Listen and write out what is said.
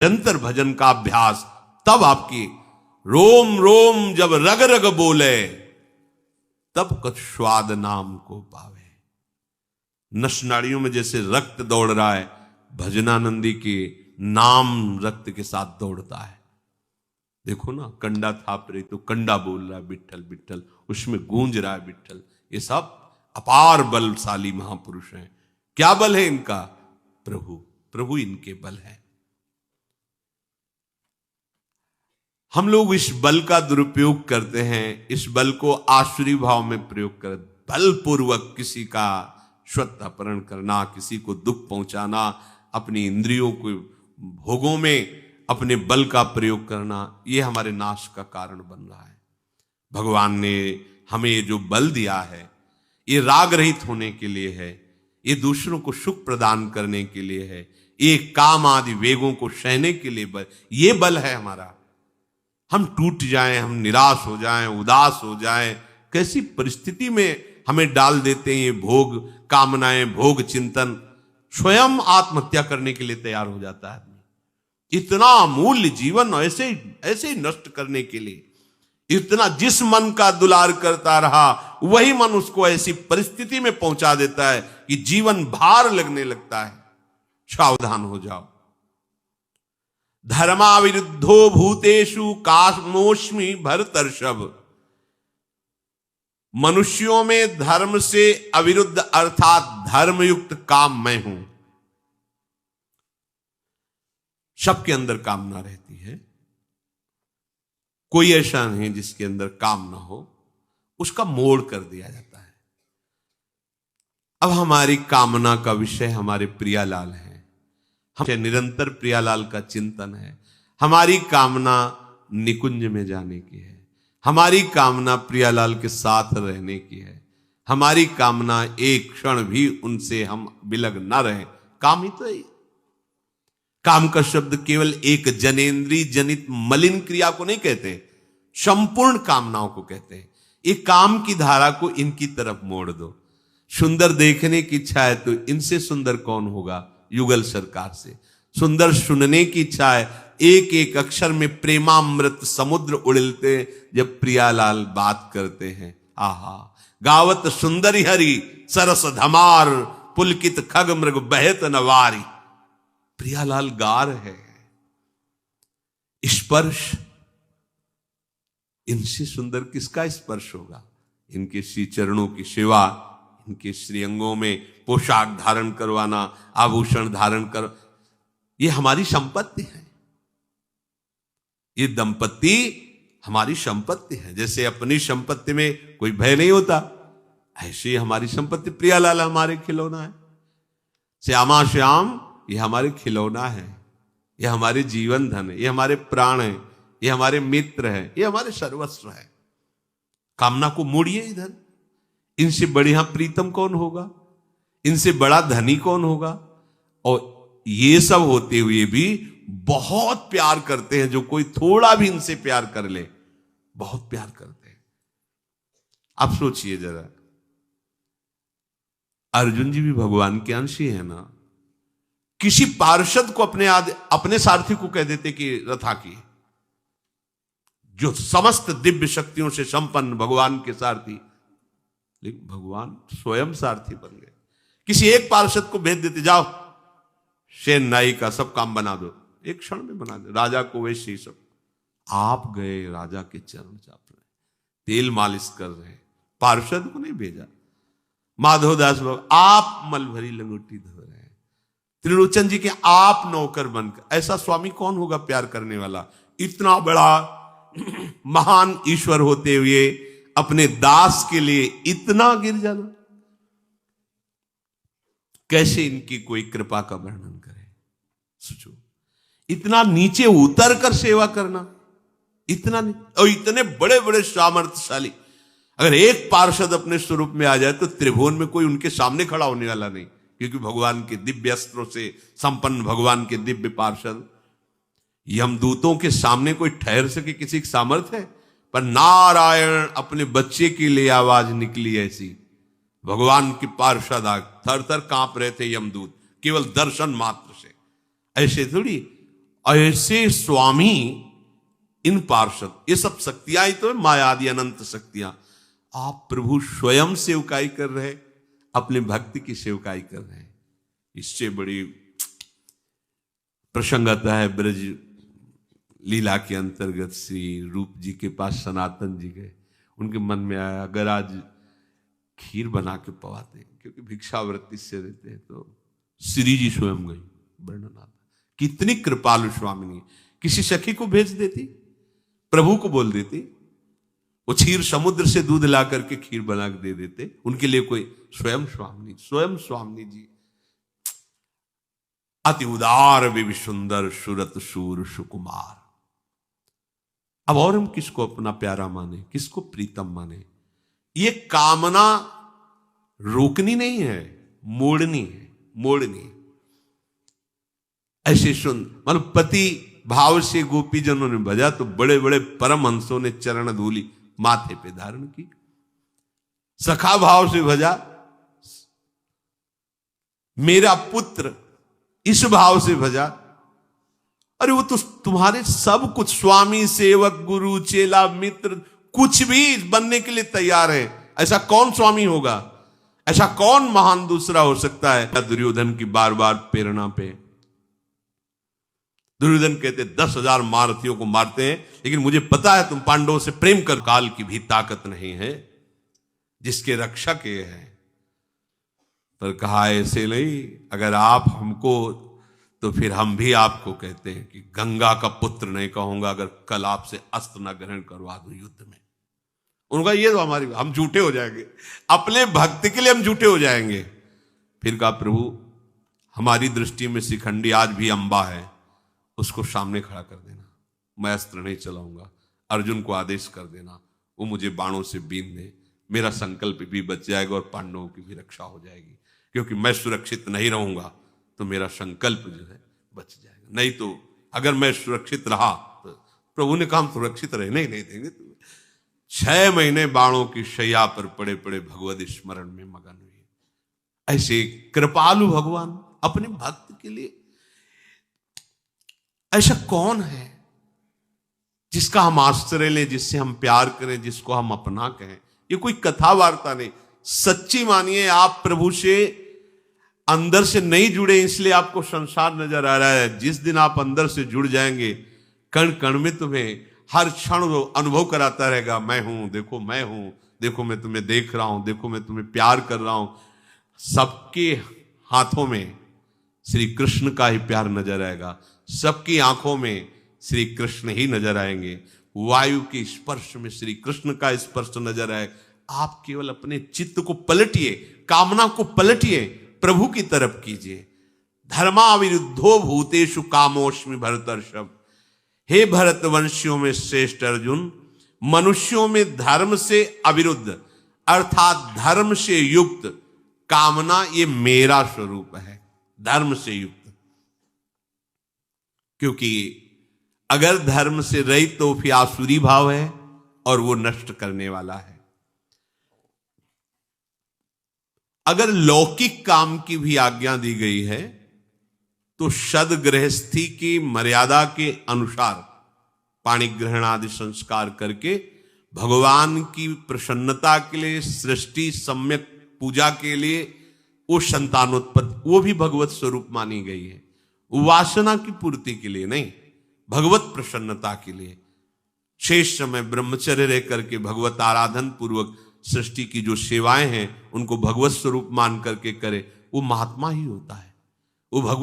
निरंतर भजन का अभ्यास, तब आपकी रोम रोम जब रग रग बोले, तब कुछ स्वाद नाम को पावे। नस नाड़ियों में जैसे रक्त दौड़ रहा है, भजनानंदी के नाम रक्त के साथ दौड़ता है। देखो ना, कंडा थाप रही तो कंडा बोल रहा है विठ्ठल विठ्ठल, उसमें गूंज रहा है विठ्ठल। ये सब अपार बलशाली महापुरुष हैं। क्या बल है इनका? प्रभु, प्रभु इनके बल है। हम लोग इस बल का दुरुपयोग करते हैं, इस बल को आसुरी भाव में प्रयोग कर बलपूर्वक किसी का स्वतः अपहरण करना, किसी को दुख पहुंचाना, अपनी इंद्रियों को भोगों में अपने बल का प्रयोग करना, ये हमारे नाश का कारण बन रहा है। भगवान ने हमें जो बल दिया है, ये राग रहित होने के लिए है, ये दूसरों को सुख प्रदान करने के लिए है, ये काम आदि वेगों को सहने के लिए बल, ये बल है हमारा। हम टूट जाएं, हम निराश हो जाएं, उदास हो जाएं, कैसी परिस्थिति में हमें डाल देते हैं ये भोग कामनाएं, भोग चिंतन, स्वयं आत्महत्या करने के लिए तैयार हो जाता है। इतना अमूल्य जीवन ऐसे ऐसे नष्ट करने के लिए, इतना जिस मन का दुलार करता रहा, वही मन उसको ऐसी परिस्थिति में पहुंचा देता है कि जीवन भार लगने लगता है। सावधान हो जाओ। धर्माविरुद्धो भूतेषु कामोस्मि भरतर्षभ। मनुष्यों में धर्म से अविरुद्ध अर्थात धर्मयुक्त काम मैं हूं। सबके अंदर कामना रहती है, कोई ऐसा नहीं जिसके अंदर काम ना हो, उसका मोड़ कर दिया जाता है। अब हमारी कामना का विषय हमारे प्रियालाल है, हम निरंतर प्रियालाल का चिंतन है। हमारी कामना निकुंज में जाने की है, हमारी कामना प्रियालाल के साथ रहने की है, हमारी कामना एक क्षण भी उनसे हम विलग ना रहे। काम ही तो है। काम का शब्द केवल एक जनेन्द्रीय जनित मलिन क्रिया को नहीं कहते, संपूर्ण कामनाओं को कहते हैं। ये काम की धारा को इनकी तरफ मोड़ दो। सुंदर देखने की इच्छा है तो इनसे सुंदर कौन होगा? युगल सरकार से। सुंदर सुनने की इच्छा है, एक एक अक्षर में प्रेमामृत समुद्र उड़लते जब प्रियालाल बात करते हैं। आहा, गावत सुंदरी हरि सरस धमार, पुलकित खग मृग बहत नवारी। प्रियालाल गा रहे हैं। स्पर्श, इनसे सुंदर किसका स्पर्श होगा? इनके श्री चरणों की सेवा, इनके श्रीअंगों में पोशाक धारण करवाना, आभूषण धारण कर, ये हमारी संपत्ति है। ये दंपत्ति हमारी संपत्ति है। जैसे अपनी संपत्ति में कोई भय नहीं होता, ऐसे हमारी संपत्ति प्रियालाल हमारे खिलौना है। श्यामा श्याम ये हमारे खिलौना है, ये हमारे जीवन धन है, ये हमारे प्राण है, ये हमारे मित्र है, ये हमारे सर्वस्व है। कामना को मोड़िए इधर। इनसे बढ़िया प्रीतम कौन होगा? इनसे बड़ा धनी कौन होगा? और ये सब होते हुए भी बहुत प्यार करते हैं। जो कोई थोड़ा भी इनसे प्यार कर ले, बहुत प्यार करते हैं। आप सोचिए जरा, अर्जुन जी भी भगवान के अंश ही है ना। किसी पार्षद को अपने सारथी को कह देते कि रथा की, जो समस्त दिव्य शक्तियों से संपन्न भगवान के सारथी, लेकिन भगवान स्वयं सारथी बन गए। किसी एक पार्षद को भेज देते, जाओ सेन नाई का सब काम बना दो, एक क्षण में बना दे। राजा को वैसे ही सब। आप गए राजा के चरण चाप रहे, तेल मालिश कर रहे, पार्षद को नहीं भेजा। माधवदास बाबा आप मल भरी लंगोटी धो रहे हैं। त्रिलोचन जी के आप नौकर बनकर, ऐसा स्वामी कौन होगा प्यार करने वाला? इतना बड़ा महान ईश्वर होते हुए अपने दास के लिए इतना गिर जाना, कैसे इनकी कोई कृपा का वर्णन करे? सोचो, इतना नीचे उतर कर सेवा करना, इतना और इतने बड़े बड़े सामर्थ्यशाली। अगर एक पार्षद अपने स्वरूप में आ जाए तो त्रिभुवन में कोई उनके सामने खड़ा होने वाला नहीं, क्योंकि भगवान के दिव्य अस्त्रों से संपन्न भगवान के दिव्य पार्षद। यमदूतों के सामने कोई ठहर सके किसी की सामर्थ्य है? पर नारायण अपने बच्चे के लिए आवाज निकली ऐसी, भगवान की पार्षद थर थर कांप रहे थे यमदूत केवल दर्शन मात्र से। ऐसे थोड़ी ऐसे स्वामी इन पार्षद, ये सब शक्तियां ही तो है, मायादि अनंत शक्तियां। आप प्रभु स्वयं सेवकाई कर रहे, अपने भक्ति की सेवकाई कर रहे हैं। इससे बड़ी प्रसंग आता है ब्रज लीला के अंतर्गत। श्री रूप जी के पास सनातन जी गए, उनके मन में आया अगर आज खीर बना के पवाते हैं, क्योंकि भिक्षावृत्ति से रहते हैं, तो श्री जी स्वयं गई। वर्णन आता कितनी कृपालु स्वामिनी, किसी सखी को भेज देती, प्रभु को बोल देती, वो क्षीर समुद्र से दूध ला करके खीर बना के दे देते उनके लिए। कोई स्वयं स्वामिनी जी अति उदार भी सुंदर सुरत सूर सुकुमार। अब और हम किसको अपना प्यारा माने, किसको प्रीतम माने? ये कामना रोकनी नहीं है, मोड़नी है, मोड़नी। ऐसे सुन मतलब पति भाव से गोपी जनों ने भजा तो बड़े बड़े परम हंसों ने चरण धूली माथे पे धारण की। सखा भाव से भजा मेरा पुत्र, इस भाव से भजा। अरे वो तो तुम्हारे सब कुछ, स्वामी सेवक गुरु चेला मित्र कुछ भी बनने के लिए तैयार है। ऐसा कौन स्वामी होगा, ऐसा कौन महान दूसरा हो सकता है? दुर्योधन की बार बार प्रेरणा पे दुर्योधन कहते 10,000 महारथियों को मारते हैं, लेकिन मुझे पता है तुम पांडवों से प्रेम कर, काल की भी ताकत नहीं है जिसके रक्षक ये है। पर कहा ऐसे नहीं, अगर आप हमको तो फिर हम भी आपको कहते हैं कि गंगा का पुत्र नहीं कहूंगा अगर कल आपसे अस्त्र न ग्रहण करवा दूं युद्ध में। उनका ये तो हमारी, हम झूठे हो जाएंगे, अपने भक्त के लिए हम झूठे हो जाएंगे। फिर कहा प्रभु हमारी दृष्टि में शिखंडी आज भी अंबा है, उसको सामने खड़ा कर देना, मैं अस्त्र नहीं चलाऊंगा। अर्जुन को आदेश कर देना वो मुझे बाणों से बीन दे, मेरा संकल्प भी बच जाएगा और पांडवों की भी रक्षा हो जाएगी। क्योंकि मैं सुरक्षित नहीं रहूंगा तो मेरा संकल्प जो है बच जाएगा, नहीं तो अगर मैं सुरक्षित रहा तो प्रभु ने कहा हम सुरक्षित रहने ही नहीं देंगे। 6 महीने बाणों की शैया पर पड़े पड़े भगवत स्मरण में मगन हुए। ऐसे कृपालु भगवान अपने भक्त के लिए। ऐसा कौन है जिसका हम आश्रय लें, जिससे हम प्यार करें, जिसको हम अपना कहें? ये कोई कथा वार्ता नहीं, सच्ची मानिए। आप प्रभु से अंदर से नहीं जुड़े इसलिए आपको संसार नजर आ रहा है। जिस दिन आप अंदर से जुड़ जाएंगे, कण कण में तुम्हें हर क्षण अनुभव कराता रहेगा, मैं हूं, देखो मैं हूं, देखो मैं तुम्हें देख रहा हूं, देखो मैं तुम्हें प्यार कर रहा हूं। सबके हाथों में श्री कृष्ण का ही प्यार नजर आएगा, सबकी आंखों में श्री कृष्ण ही नजर आएंगे। वायु के स्पर्श में श्री कृष्ण का स्पर्श नजर आए। आप केवल अपने चित्त को पलटिए, कामना को पलटिए, प्रभु की तरफ कीजिए। धर्माविरुद्धो भूतेषु कामोस्मि भरतर्षभ। हे भरतवंशियों में श्रेष्ठ अर्जुन, मनुष्यों में धर्म से अविरुद्ध अर्थात धर्म से युक्त कामना ये मेरा स्वरूप है, धर्म से युक्त। क्योंकि अगर धर्म से रहित तो फिर आसुरी भाव है और वो नष्ट करने वाला है। अगर लौकिक काम की भी आज्ञा दी गई है तो सदगृहस्थी की मर्यादा के अनुसार पाणी ग्रहण आदि संस्कार करके भगवान की प्रसन्नता के लिए, सृष्टि सम्यक पूजा के लिए, वो संतानोत्पत्ति वो भी भगवत स्वरूप मानी गई है। वासना की पूर्ति के लिए नहीं, भगवत प्रसन्नता के लिए। शेष समय ब्रह्मचर्य रह करके भगवत आराधन पूर्वक सृष्टि की जो सेवाएं हैं उनको भगवत स्वरूप मान करके करे, वो महात्मा ही होता है, वो भगवत